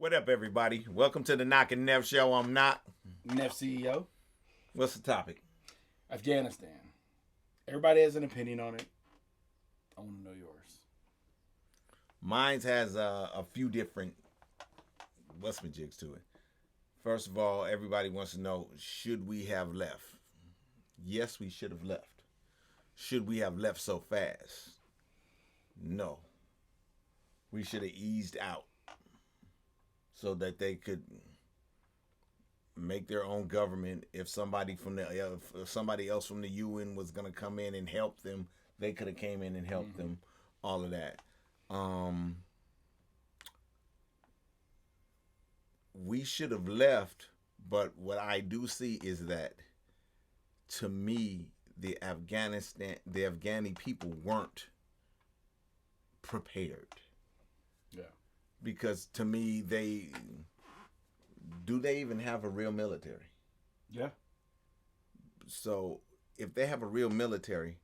What up, everybody? Welcome to the Knoc Knef Show. I'm Knoc Knef CEO. What's the topic? Afghanistan. Everybody has an opinion on it. I want to know yours. Mine has a few different jigs to it. First of all, everybody wants to know, should we have left? Yes, we should have left. Should we have left so fast? No. We should have eased out so that they could make their own government. If somebody else from the UN was gonna come in and help them, they could have came in and helped them. All of that. We should have left, but what I do see is that, to me, the Afghani people weren't prepared. Yeah. Because to me, they even have a real military? Yeah. So if they have a real military,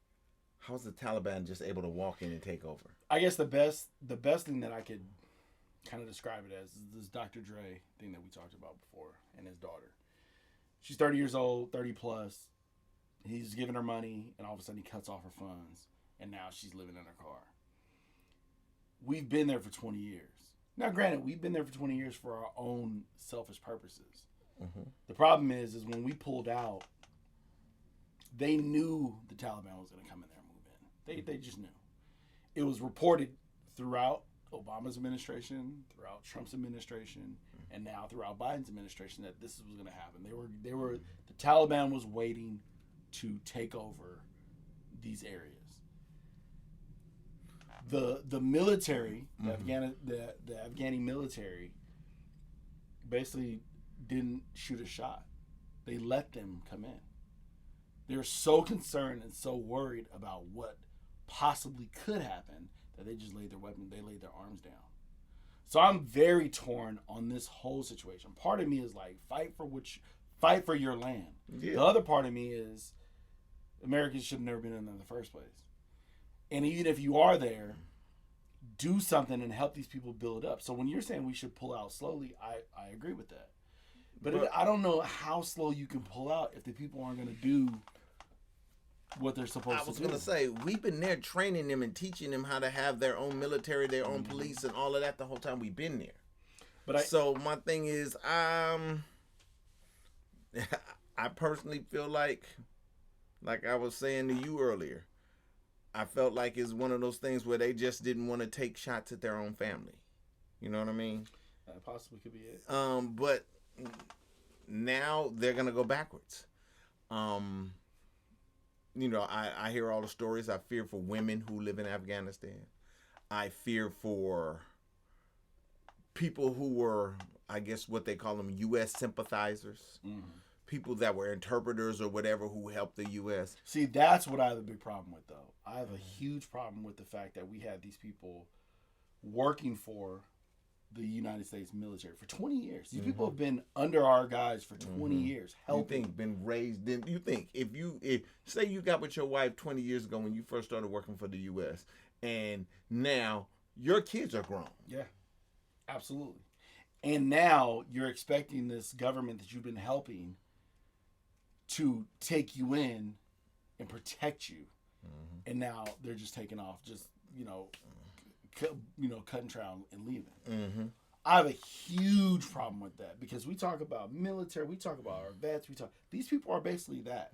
how's the Taliban just able to walk in and take over? I guess the best thing that I could kind of describe it as is this Dr. Dre thing that we talked about before, and his daughter. She's 30 years old, 30 plus. He's giving her money, and all of a sudden he cuts off her funds, and now she's living in her car. We've been there for 20 years. Now, granted, we've been there for 20 years for our own selfish purposes. Mm-hmm. The problem is when we pulled out, they knew the Taliban was going to come in there and move in. They just knew. It was reported throughout Obama's administration, throughout Trump's administration, and now throughout Biden's administration that this was going to happen. The Taliban was waiting to take over these areas. The military, the Afghani military, basically didn't shoot a shot. They let them come in. They're so concerned and so worried about what possibly could happen that they just laid their weapons, they laid their arms down. So I'm very torn on this whole situation. Part of me is like, fight for your land. Yeah. The other part of me is Americans should have never been in there in the first place. And even if you are there, do something and help these people build up. So when you're saying we should pull out slowly, I agree with that. But I don't know how slow you can pull out if the people aren't going to do what they're supposed to do. I was going to say, we've been there training them and teaching them how to have their own military, their own police, and all of that the whole time we've been there. So my thing is, I personally feel like I was saying to you earlier, I felt like it's one of those things where they just didn't want to take shots at their own family. You know what I mean? That possibly could be it. But now they're going to go backwards. I hear all the stories. I fear for women who live in Afghanistan. I fear for people who were, I guess what they call them, U.S. sympathizers. Mm-hmm. People that were interpreters or whatever who helped the U.S. See, that's what I have a big problem with, though. I have a huge problem with the fact that we had these people working for the United States military for 20 years. These people have been under our guys for 20 years, helping. You think been raised? Then you think if say you got with your wife 20 years ago when you first started working for the U.S. and now your kids are grown. Yeah, absolutely. And now you're expecting this government that you've been helping to take you in and protect you, and now they're just taking off, just cutting trail and leaving. I have a huge problem with that because we talk about military, we talk about our vets, these people are basically that,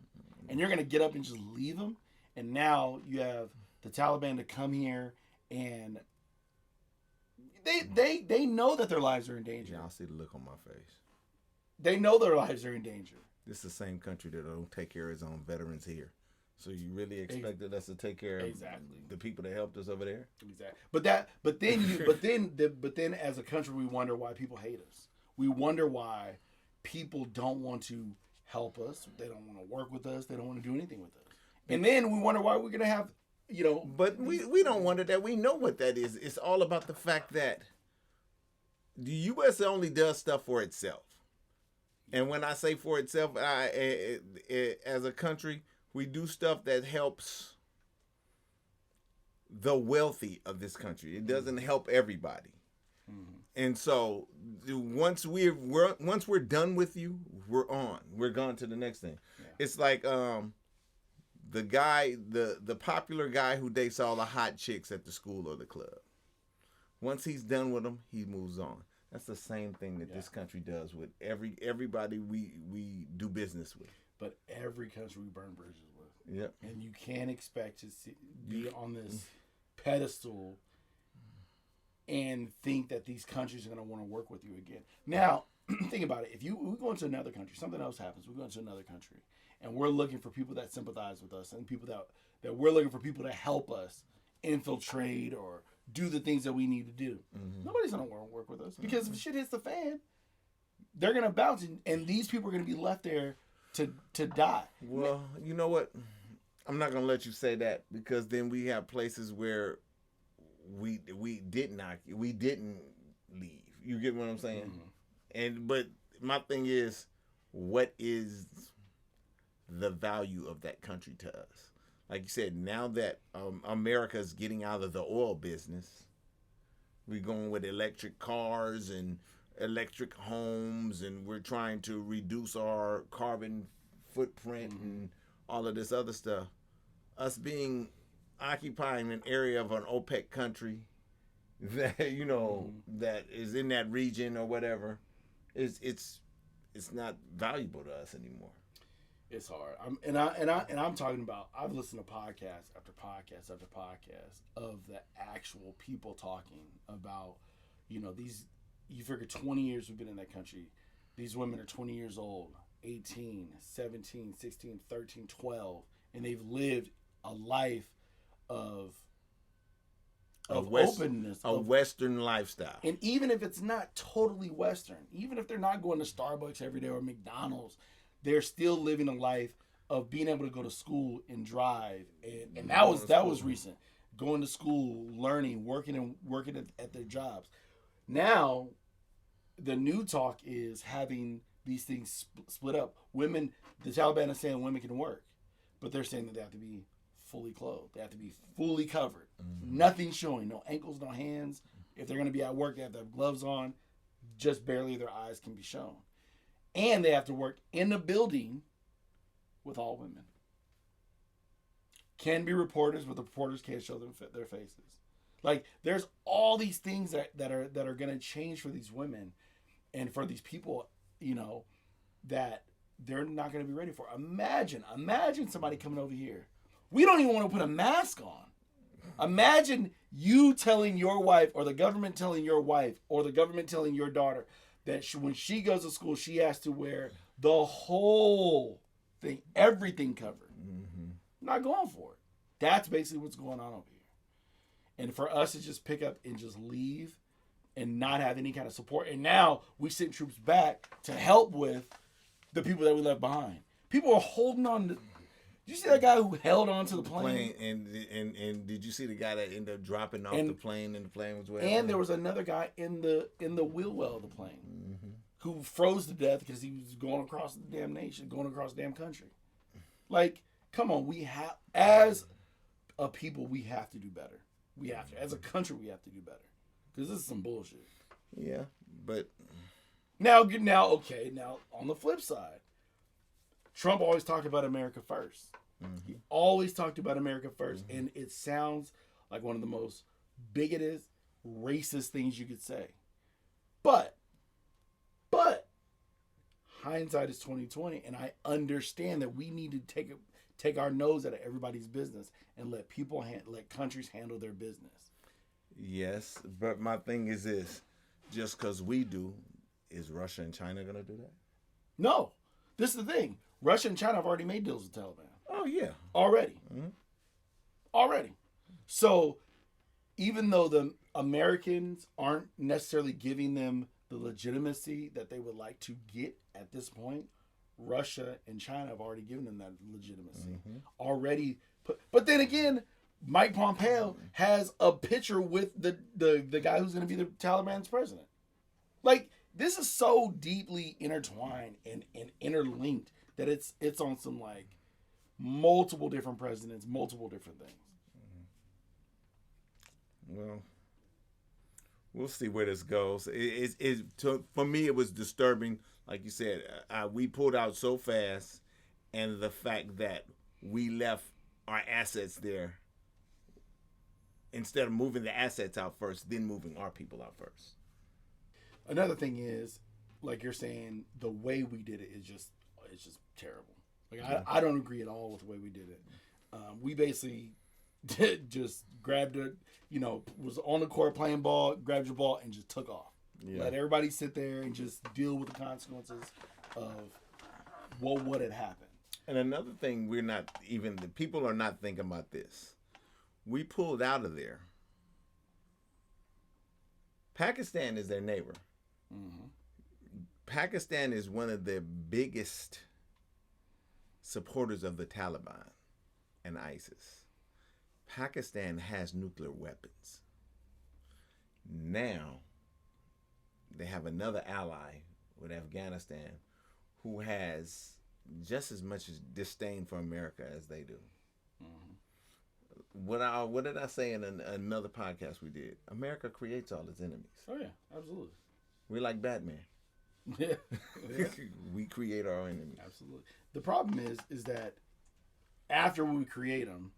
and you're gonna get up and just leave them, and now you have the Taliban to come here and they know that their lives are in danger. Yeah, I see the look on my face. They know their lives are in danger. This is the same country that don't take care of its own veterans here. So you really expected us to take care of the people that helped us over there? Exactly. But then as a country, we wonder why people hate us. We wonder why people don't want to help us. They don't want to work with us. They don't want to do anything with us. And then we wonder why we're going to have, But we don't wonder that. We know what that is. It's all about the fact that the U.S. only does stuff for itself. And when I say for itself, as a country, we do stuff that helps the wealthy of this country. It doesn't help everybody. And so once we're done with you, we're on. We're gone to the next thing. Yeah. It's like the guy, the popular guy who dates all the hot chicks at the school or the club. Once he's done with them, he moves on. That's the same thing that this country does with everybody we do business with. But every country we burn bridges with. Yep. And you can't expect to be on this pedestal and think that these countries are going to want to work with you again. Now, think about it. If we go into another country, something else happens. We go into another country, and we're looking for people that sympathize with us, and people that we're looking for people to help us infiltrate or do the things that we need to do. Mm-hmm. Nobody's going to want to work with us because if shit hits the fan, they're going to bounce, and these people are going to be left there to die. Well, you know what? I'm not going to let you say that because then we have places where we didn't leave. You get what I'm saying? Mm-hmm. But my thing is, what is the value of that country to us? Like you said, now that America's getting out of the oil business, we're going with electric cars and electric homes, and we're trying to reduce our carbon footprint and all of this other stuff. Us occupying an area of an OPEC country that that is in that region or whatever, it's not valuable to us anymore. It's hard. I'm talking about. I've listened to podcast after podcast after podcast of the actual people talking about, these. You figure 20 years we've been in that country. These women are 20 years old, 18, 17, 16, 13, 12, and they've lived a life of openness, of Western lifestyle. And even if it's not totally Western, even if they're not going to Starbucks every day or McDonald's, they're still living a life of being able to go to school and drive. And that was recent. Going to school, learning, working at their jobs. Now, the new talk is having these things split up. Women, the Taliban is saying women can work, but they're saying that they have to be fully clothed. They have to be fully covered. Mm-hmm. Nothing showing. No ankles, no hands. If they're going to be at work, they have to have gloves on. Just barely their eyes can be shown. And they have to work in a building with all women. Can be reporters, but the reporters can't show them their faces. Like, there's all these things that are going to change for these women and for these people, that they're not going to be ready for. Imagine somebody coming over here. We don't even want to put a mask on. Imagine you telling your wife, or the government telling your wife, or the government telling your daughter that when she goes to school, she has to wear the whole thing, everything covered. Mm-hmm. Not going for it. That's basically what's going on over here. And for us to just pick up and just leave and not have any kind of support. And now we send troops back to help with the people that we left behind. People are holding on to. Did you see that guy who held on to the plane? And did you see the guy that ended up dropping off the plane and the plane was wet? And there was another guy in the wheel well of the plane who froze to death because he was going across the damn nation, going across the damn country. Like, come on, as a people, we have to do better. We have to. As a country, we have to do better. Because this is some bullshit. Yeah, but now on the flip side, Trump always talked about America first. Mm-hmm. He always talked about America first, and it sounds like one of the most bigoted, racist things you could say. But hindsight is 20/20, and I understand that we need to take our nose out of everybody's business and let countries handle their business. Yes, but my thing is this: just because we do, is Russia and China gonna do that? No, this is the thing. Russia and China have already made deals with Taliban. Oh, yeah. Already. Mm-hmm. Already. So, even though the Americans aren't necessarily giving them the legitimacy that they would like to get at this point, Russia and China have already given them that legitimacy. Mm-hmm. Already. But then again, Mike Pompeo has a picture with the guy who's going to be the Taliban's president. Like, this is so deeply intertwined and interlinked that it's on some, like, multiple different presidents, multiple different things. Well, We'll see where this goes. For me, it was disturbing. Like you said, we pulled out so fast, and the fact that we left our assets there instead of moving the assets out first, then moving our people out first. Another thing is, like you're saying, the way we did it is just terrible. Like I don't agree at all with the way we did it. We basically just grabbed it, was on the court playing ball, grabbed your ball, and just took off. Yeah. Let everybody sit there and just deal with the consequences of what had happened. And another thing, the people are not thinking about this. We pulled out of there. Pakistan is their neighbor. Mm-hmm. Pakistan is one of the biggest supporters of the Taliban and ISIS. Pakistan has nuclear weapons. Now, they have another ally with Afghanistan who has just as much disdain for America as they do. Mm-hmm. What did I say in another podcast we did? America creates all its enemies. Oh, yeah, absolutely. We're like Batman. Yeah. We create our enemies. Absolutely. The problem is that after we create them,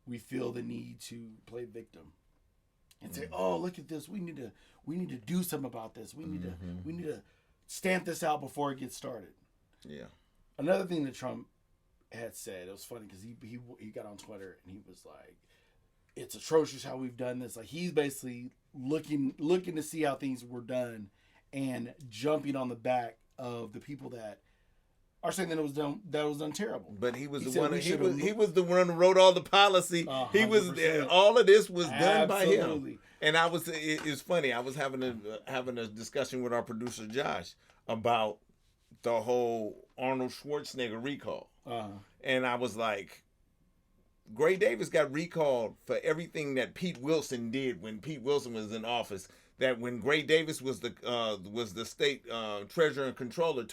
we feel the need to play victim and say, "Oh, look at this. We need to do something about this. We need to stamp this out before it gets started." Yeah. Another thing that Trump had said, it was funny because he got on Twitter and he was like, "It's atrocious how we've done this." Like he's basically looking to see how things were done and jumping on the back of the people that are saying that it was done terrible. But he was the one who wrote all the policy. 100%. He was all of this was done by him. And it's funny. I was having a discussion with our producer Josh about the whole Arnold Schwarzenegger recall. Uh-huh. And I was like, Gray Davis got recalled for everything that Pete Wilson did when Pete Wilson was in office. That when Gray Davis was the state treasurer and controller,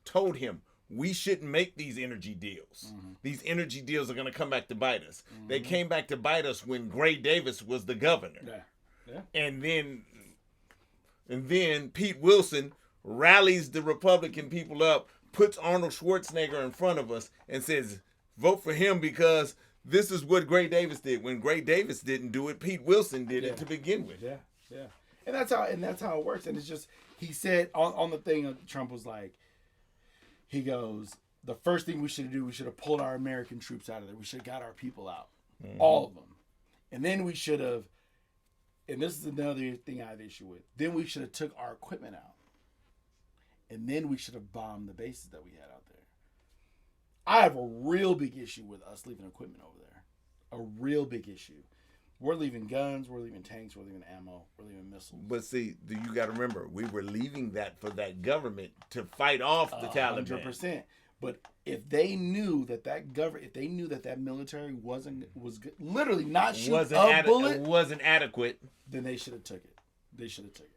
told him we shouldn't make these energy deals. Mm-hmm. These energy deals are going to come back to bite us. Mm-hmm. They came back to bite us when Gray Davis was the governor. Yeah. And then Pete Wilson rallies the Republican people up, puts Arnold Schwarzenegger in front of us, and says, "Vote for him because this is what Gray Davis did." When Gray Davis didn't do it, Pete Wilson did it to begin with. Yeah. Yeah. And that's how it works. And it's just, he said on the thing, Trump was like, he goes, the first thing we should do, we should have pulled our American troops out of there. We should have got our people out. Mm-hmm. All of them. And then we should have, and this is another thing I have issue with, then we should have took our equipment out. And then we should have bombed the bases that we had out there. I have a real big issue with us leaving equipment over there. A real big issue. We're leaving guns, we're leaving tanks, we're leaving ammo, we're leaving missiles. But see, you got to remember, we were leaving that for that government to fight off the Taliban. 100%. But if they knew that military was literally not shooting a bullet, wasn't adequate, then they should have took it.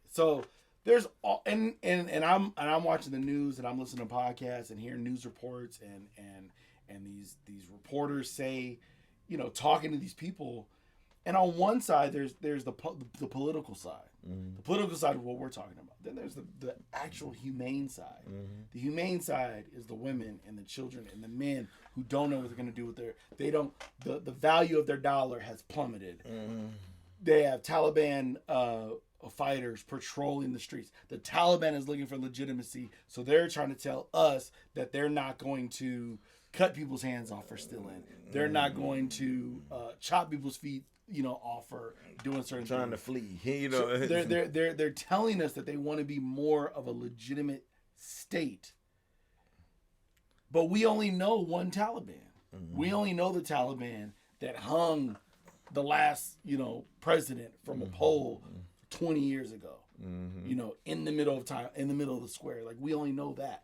So there's all, and I'm watching the news and I'm listening to podcasts and hearing news reports and these reporters say, talking to these people. And on one side, there's the political side. Mm-hmm. The political side of what we're talking about. Then there's the actual humane side. Mm-hmm. The humane side is the women and the children and the men who don't know what they're going to do with the value of their dollar has plummeted. Mm-hmm. They have Taliban fighters patrolling the streets. The Taliban is looking for legitimacy, so they're trying to tell us that they're not going to cut people's hands off for stealing. They're not going to chop people's feet off for doing certain trying things. To flee. So they're telling us that they want to be more of a legitimate state. But we only know one Taliban. Mm-hmm. We only know the Taliban that hung the last, president from a pole 20 years ago. Mm-hmm. In the middle of time, in the middle of the square. Like we only know that.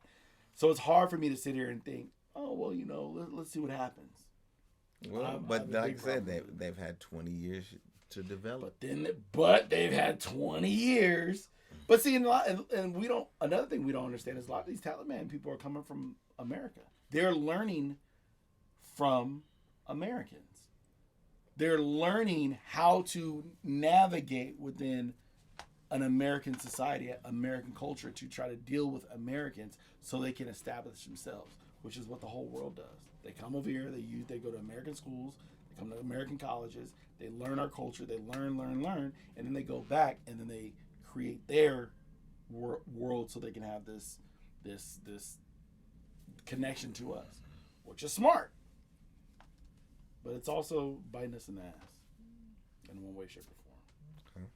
So it's hard for me to sit here and think, oh well, let's see what happens. Well, but like I said, they've had 20 years to develop. But they've had 20 years. But see, and we don't. Another thing we don't understand is a lot of these Taliban people are coming from America. They're learning from Americans. They're learning how to navigate within an American society, American culture, to try to deal with Americans so they can establish themselves, which is what the whole world does. They come over here, they go to American schools, they come to American colleges, they learn our culture, they learn, and then they go back and then they create their world so they can have this connection to us, which is smart. But it's also biting us in the ass in one way, shape, or form. Okay.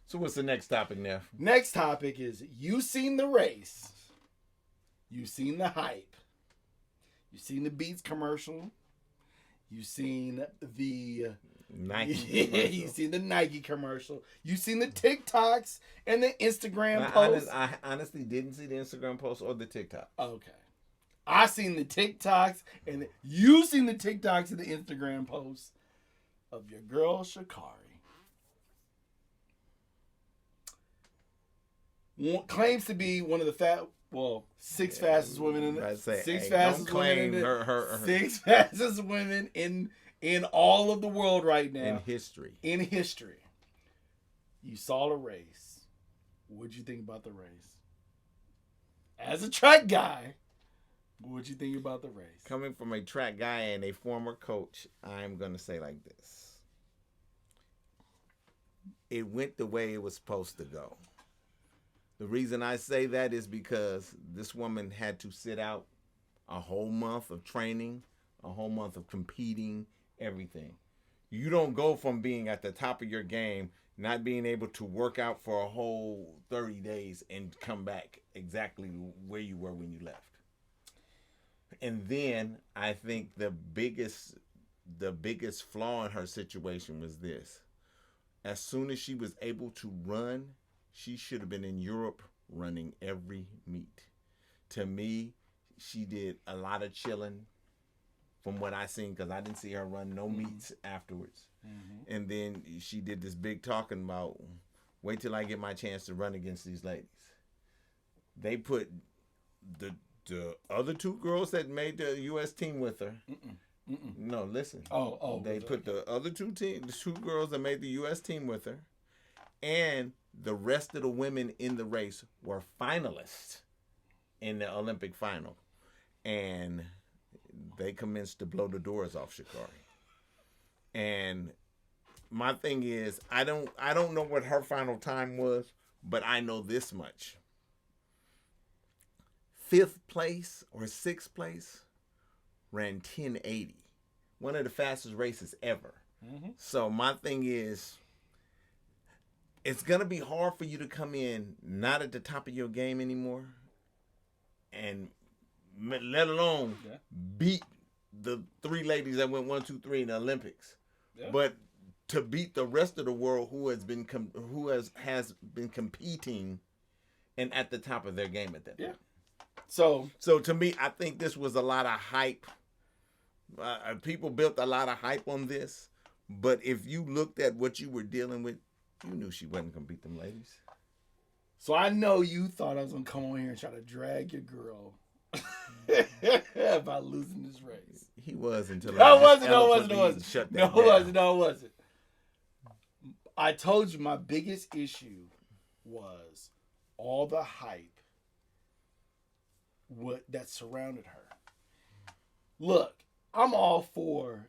So what's the next topic, Neff? Next topic is, you seen the race. You seen the hype. You seen the Beats commercial. You seen the Nike. You seen the Nike commercial. You seen the TikToks and the Instagram posts. I honestly didn't see the Instagram post or the TikTok. Okay. I seen the TikToks and you seen the TikToks and the Instagram posts of your girl Sha'Carri. Claims to be one of the six fastest women in the six fastest women in all of the world right now. In history. You saw the race. What'd you think about the race? As a track guy, what'd you think about the race? Coming from a track guy and a former coach, I'm going to say like this. It went the way it was supposed to go. The reason I say that is because this woman had to sit out a whole month of training, a whole month of competing, everything. You don't go from being at the top of your game, not being able to work out for a whole 30 days and come back exactly where you were when you left. And then I think the biggest flaw in her situation was this. As soon as she was able to run, she should have been in Europe running every meet. To me, she did a lot of chilling from what I seen, because I didn't see her run no meets afterwards. Mm-hmm. And then she did this big talking about, wait till I get my chance to run against these ladies. They put the other two girls that made the U.S. team with her. No, listen. They put the other two girls that made the U.S. team with her, and the rest of the women in the race were finalists in the Olympic final. And they commenced to blow the doors off Sha'Carri. And my thing is, I don't know what her final time was, but I know this much. 5th place or 6th place ran 1080. One of the fastest races ever. Mm-hmm. So my thing is, it's going to be hard for you to come in not at the top of your game anymore, and let alone beat the 3 ladies that went 1, 2, 3 in the Olympics. Yeah. But to beat the rest of the world who has been competing and at the top of their game at that point. So to me, I think this was a lot of hype. People built a lot of hype on this, but if you looked at what you were dealing with, you knew she wasn't gonna beat them ladies. So I know you thought I was gonna come on here and try to drag your girl about losing this race. He was until No, it wasn't. I told you my biggest issue was all the hype that surrounded her. Look, I'm all for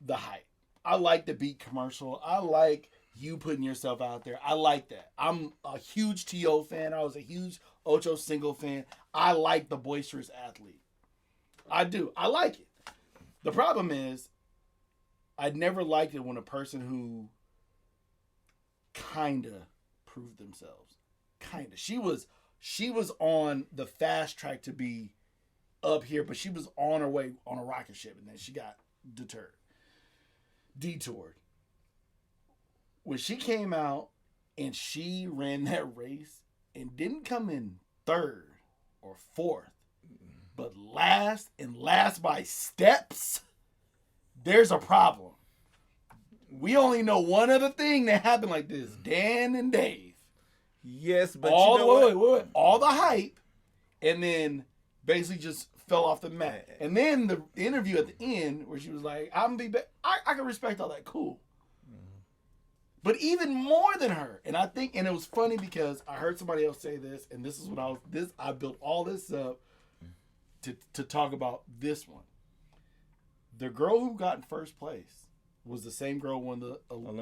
the hype. I like the Beat commercial. I like you putting yourself out there. I like that. I'm a huge T.O. fan. I was a huge Ocho Cinco fan. I like the boisterous athlete. I do. I like it. The problem is, I never liked it when a person who kinda proved themselves. Kinda. She was on the fast track to be up here, but she was on her way on a rocket ship, and then she got detoured. When she came out and she ran that race and didn't come in 3rd or 4th, but last by steps, there's a problem. We only know one other thing that happened like this: Dan and Dave. Yes, but all the hype, and then basically just fell off the mat. And then the interview at the end where she was like, I'm gonna be back. I can respect all that. Cool. But even more than her, and I think, and it was funny because I heard somebody else say this, and this is what I built all this up to talk about this one. The girl who got in first place was the same girl who won the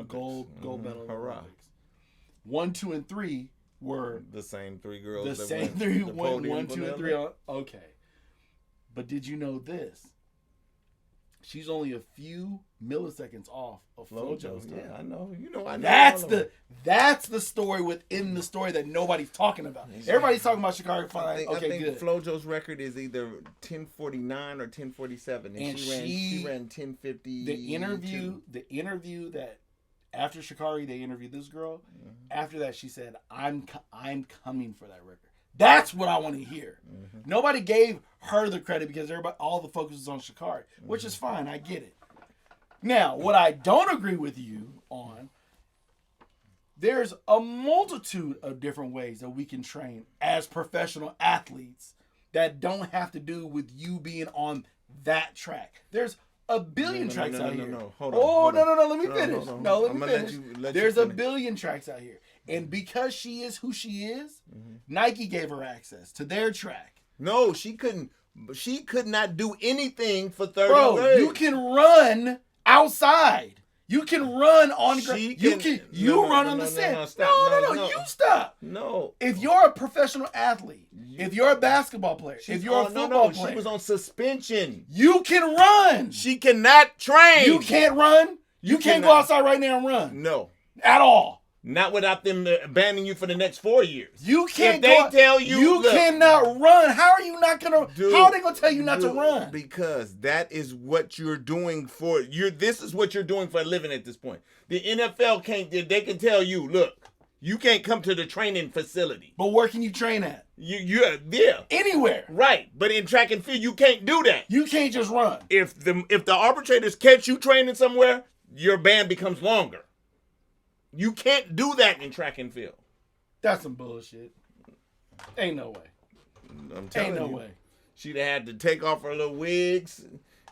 gold medal in the Olympics. 1, 2, and 3 were the same three girls. The same three won 1, 2, and 3. Okay, but did you know this? She's only a few milliseconds off of FloJo's time. Yeah, I know. I know. That's the story within the story that nobody's talking about. Everybody's talking about Sha'Carri fine. I think good. FloJo's record is either 10:49 or 10:47, and she ran 10:50. The interview that after Sha'Carri they interviewed this girl. Mm-hmm. After that, she said, "I'm coming for that record." That's what I want to hear. Mm-hmm. Nobody gave her the credit because all the focus is on Sha'Carri, which is fine. I get it. Now, what I don't agree with you on, there's a multitude of different ways that we can train as professional athletes that don't have to do with you being on that track. There's a billion tracks out here. Hold on. Let me finish. Let me finish. There's a billion tracks out here. And because she is who she is, Nike gave her access to their track. No, she couldn't. She could not do anything for 30 Bro, days. you can run outside. You can run on ground. You run on the sand. No, you stop. No. If you're a professional athlete, if you're a basketball player, if you're a football player. She was on suspension. You can run. She cannot train. You can't run. You can't go outside right now and run. No. At all. Not without them banning you for the next 4 years. You can't. If they tell you cannot run. How are you not gonna? How are they gonna tell you not to run? Because that is what you're doing for This is what you're doing for a living at this point. The NFL can't. They can tell you, look, you can't come to the training facility. But where can you train at? Yeah. Anywhere. Right, but in track and field, you can't do that. You can't just run. If the arbitrators catch you training somewhere, your ban becomes longer. You can't do that in track and field. That's some bullshit. Ain't no way. I'm telling you. Ain't no way. She'd have had to take off her little wigs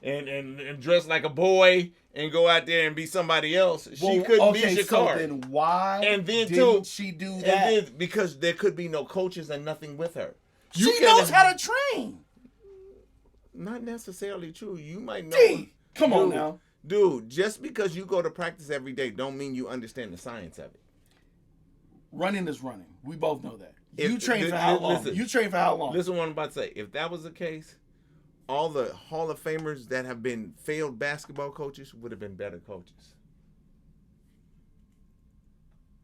and dress like a boy and go out there and be somebody else. She couldn't be Sha'Carri. So then why didn't she do that? Because there could be no coaches and nothing with her. She knows how to train. Not necessarily true. You might know. Come on now. Dude, just because you go to practice every day don't mean you understand the science of it. Running is running. We both know that. You train for how long? You train for how long? Listen to what I'm about to say. If that was the case, all the Hall of Famers that have been failed basketball coaches would have been better coaches.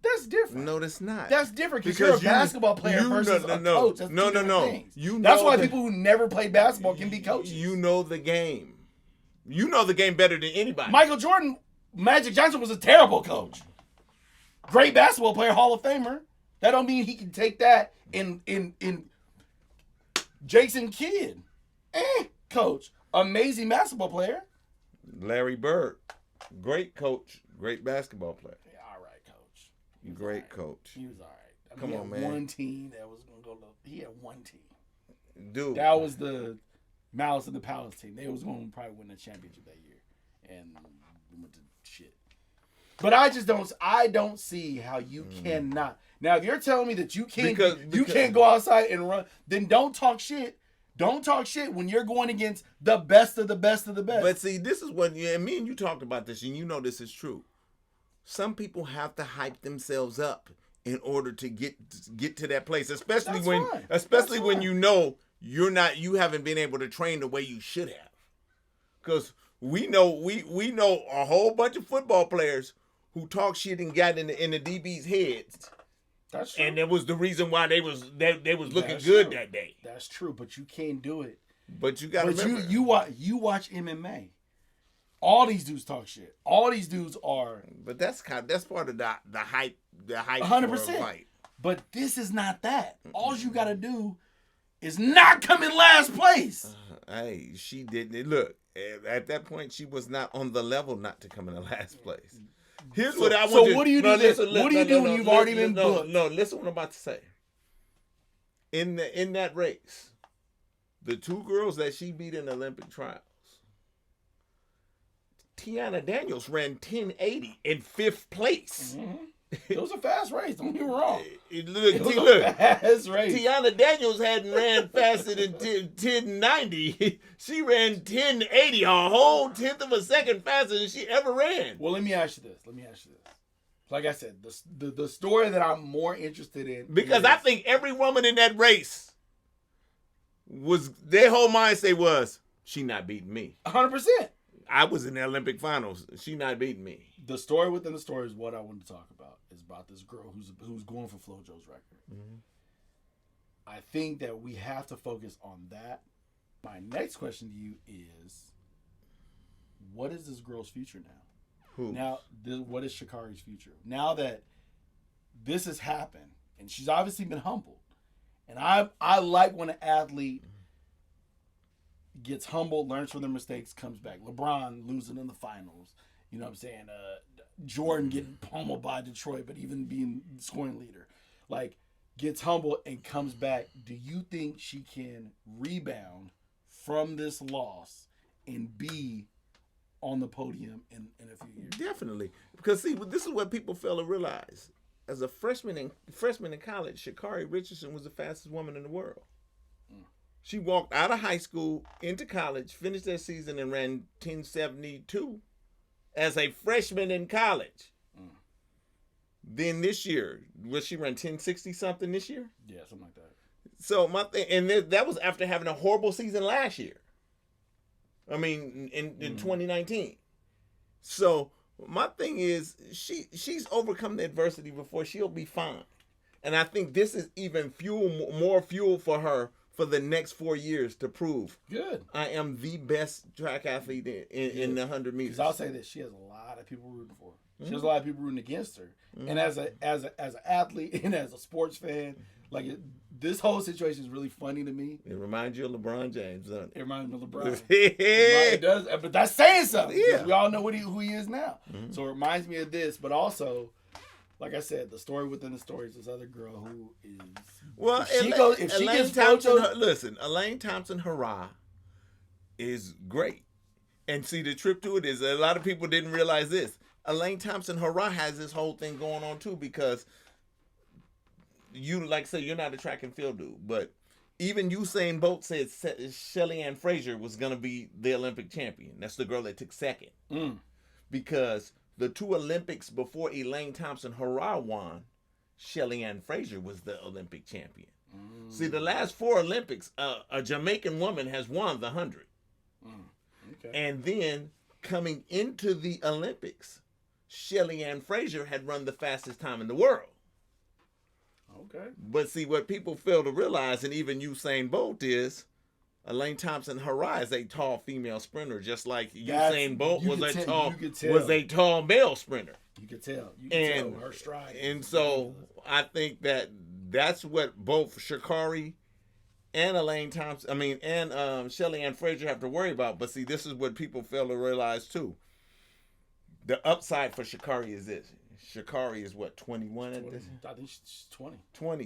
That's different. No, that's not. That's different because you're a basketball player versus a coach. That's two different things. That's why people who never played basketball can be coaches. You know the game. You know the game better than anybody. Michael Jordan, Magic Johnson was a terrible coach. Great basketball player, Hall of Famer. That don't mean he can take that in Jason Kidd. Coach. Amazing basketball player. Larry Bird. Great coach. Great basketball player. Yeah, all right, coach. Great coach. He was all right. Come on, man. One team that was going to go. He had one team. Dude. That was the Malice in the Palace team. They was going to probably win the championship that year. And we went to shit. But I don't see how you cannot. Now, if you're telling me that you can't go outside and run, then don't talk shit. Don't talk shit when you're going against the best of the best of the best. But see, this is what me and you talked about this, and you know this is true. Some people have to hype themselves up in order to get to that place, especially when you know you haven't been able to train the way you should have. Because we know a whole bunch of football players who talk shit and got in the DB's heads. That's true. And that was the reason why they was looking good that day. That's true, but you can't do it. But you got to remember. You watch MMA. All these dudes talk shit. All these dudes are. But that's part of the hype. The hype 100%. But this is not that. All you got to do is not come in last place. Hey, she didn't. Look, at that point, she was not on the level not to come in the last place. Here's what I want to do. So what do you do? What do you do when you've already been booked? No, listen what I'm about to say. In that race, the two girls that she beat in the Olympic trials, Tiana Daniels ran 10.80 in 5th place. Mm-hmm. It was a fast race. Don't get me wrong. Look, fast race. Tiana Daniels hadn't ran faster than 10.90. She ran 10.80, a whole 1/10 of a second faster than she ever ran. Well, let me ask you this. Like I said, the story that I'm more interested in. Because I think every woman in that race their whole mindset was, she not beating me. 100%. I was in the Olympic finals. She not beating me. The story within the story is what I wanted to talk about. Is about this girl who's going for FloJo's record. Mm-hmm. I think that we have to focus on that. My next question to you is, what is this girl's future now? Who? Now, what is Sha'Carri's future? Now that this has happened, and she's obviously been humbled. And I like when an athlete gets humbled, learns from their mistakes, comes back. LeBron losing in the finals. You know what I'm saying? Jordan getting pummeled by Detroit, but even being scoring leader. Like, gets humbled and comes back. Do you think she can rebound from this loss and be on the podium in a few years? Definitely. Because, see, this is what people fail to realize. As a freshman in college, Sha'Carri Richardson was the fastest woman in the world. She walked out of high school into college, finished that season, and ran 10.72 as a freshman in college. Then this year, she run 10.60 something this year? Yeah, something like that. So my thing, and that was after having a horrible season last year. I mean, in 2019. So my thing is, she's overcome the adversity before. She'll be fine. And I think this is even more fuel for her for the next 4 years to prove. Good. I am the best track athlete in the 100 meters. Because I'll say this, she has a lot of people rooting for her. She has a lot of people rooting against her. And as an athlete and as a sports fan, like this whole situation is really funny to me. It reminds you of LeBron James, doesn't it? It reminds me of LeBron. It does, but that's saying something. Yeah. We all know who he is now. Mm-hmm. So it reminds me of this, but also, like I said, the story within the story is this other girl who is. Well, if she gets listen, Elaine Thompson-Herah is great. And see, the trip to it is a lot of people didn't realize this. Elaine Thompson-Herah has this whole thing going on too, because you, like say, you're not a track and field dude, but even Usain Bolt said Shelly Ann Fraser was going to be the Olympic champion. That's the girl that took second. Because the 2 Olympics before Elaine Thompson-Herah won, Shelly Ann Fraser was the Olympic champion. See, the last 4 Olympics, a Jamaican woman has won the 100. Okay. And then coming into the Olympics, Shelly Ann Fraser had run the fastest time in the world. Okay. But see, what people fail to realize, and even Usain Bolt, is Elaine Thompson-Herah is a tall female sprinter, just like Usain Bolt was a tall male sprinter. You could tell. You could tell her stride. And so I think that's what both Sha'Carri and Shelly Ann Fraser have to worry about. But see, this is what people fail to realize too. The upside for Sha'Carri is this. Sha'Carri is what, 21 at this? I think she's 20.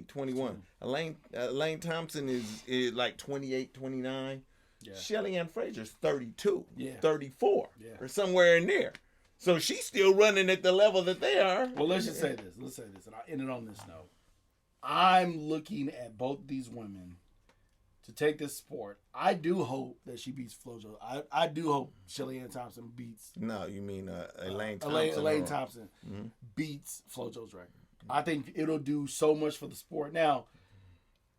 21. Elaine Thompson is like 28, 29. Yeah. Shelly Ann Fraser's 32, 34, or somewhere in there. So she's still running at the level that they are. Well, let's just say this. And I'll end it on this note. I'm looking at both these women to take this sport. I do hope that she beats FloJo. I do hope Shelly Ann Thompson beats. No, you mean Elaine Thompson. Elaine Thompson beats FloJo's record. I think it'll do so much for the sport. Now,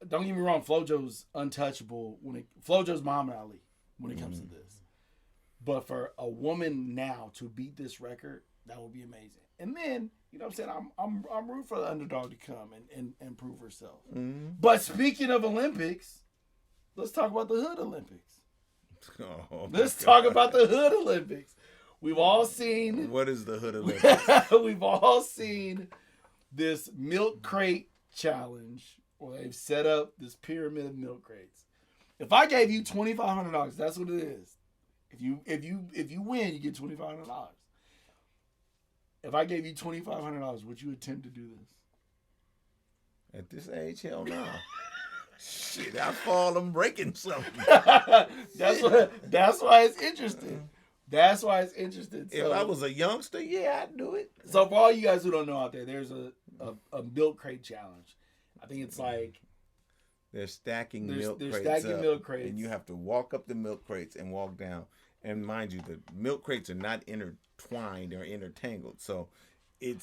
don't get me wrong. FloJo's untouchable. FloJo's Muhammad Ali when it comes to this. But for a woman now to beat this record, that would be amazing. And then, you know what I'm saying, I'm rooting for the underdog to come and prove herself. But speaking of Olympics, let's talk about the Hood Olympics. Let's talk about the Hood Olympics. We've all seen... What is the Hood Olympics? We've all seen this milk crate challenge where they've set up this pyramid of milk crates. If I gave you $2,500, that's what it is. If you win, you get $2,500. If I gave you $2,500, would you attempt to do this? At this age, hell no. Shit, I fall, I'm breaking something. That's why it's interesting. That's why it's interesting. If I was a youngster, yeah, I'd do it. So for all you guys who don't know out there, there's a milk crate challenge. I think it's like they're stacking milk crates, and you have to walk up the milk crates and walk down. And mind you, the milk crates are not intertwined or intertangled, so it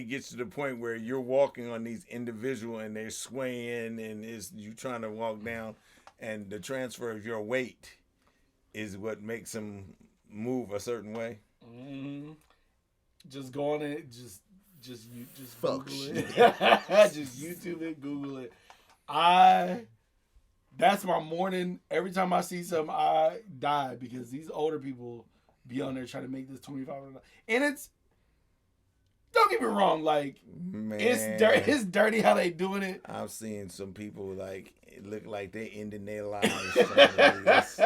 gets to the point where you're walking on these individual and they're swaying, and you trying to walk down, and the transfer of your weight is what makes them move a certain way. Mm-hmm. Just go on it, just fuck Google shit. it. Just YouTube it, Google it. That's my morning. Every time I see something, I die because these older people be on there trying to make this $25. And it's, don't get me wrong, like, Man, it's dirty how they doing it. I've seen some people, like, it look like they ending their lives trying to do this.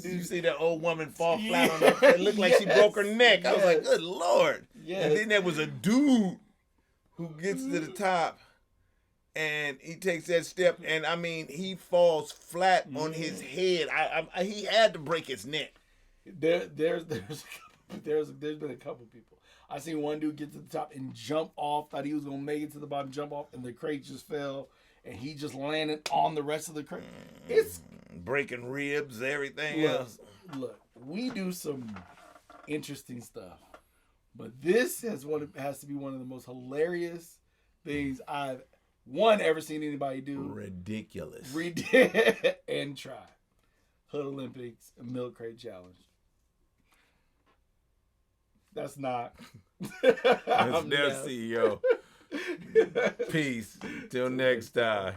You see that old woman fall flat on her face? It looked like she broke her neck. I was like, good Lord. Yes. And then there was a dude who gets to the top, and he takes that step, and, I mean, he falls flat on his head. He had to break his neck. There's been a couple people. I seen one dude get to the top and jump off, thought he was going to make it to the bottom, jump off, and the crate just fell, and he just landed on the rest of the crate. It's breaking ribs, everything else. Look, we do some interesting stuff, but this has to be one of the most hilarious things I've ever seen anybody do. Ridiculous. And try. Hood Olympics, Milk Crate Challenge. That's not. That's their CEO. Peace. Till next time.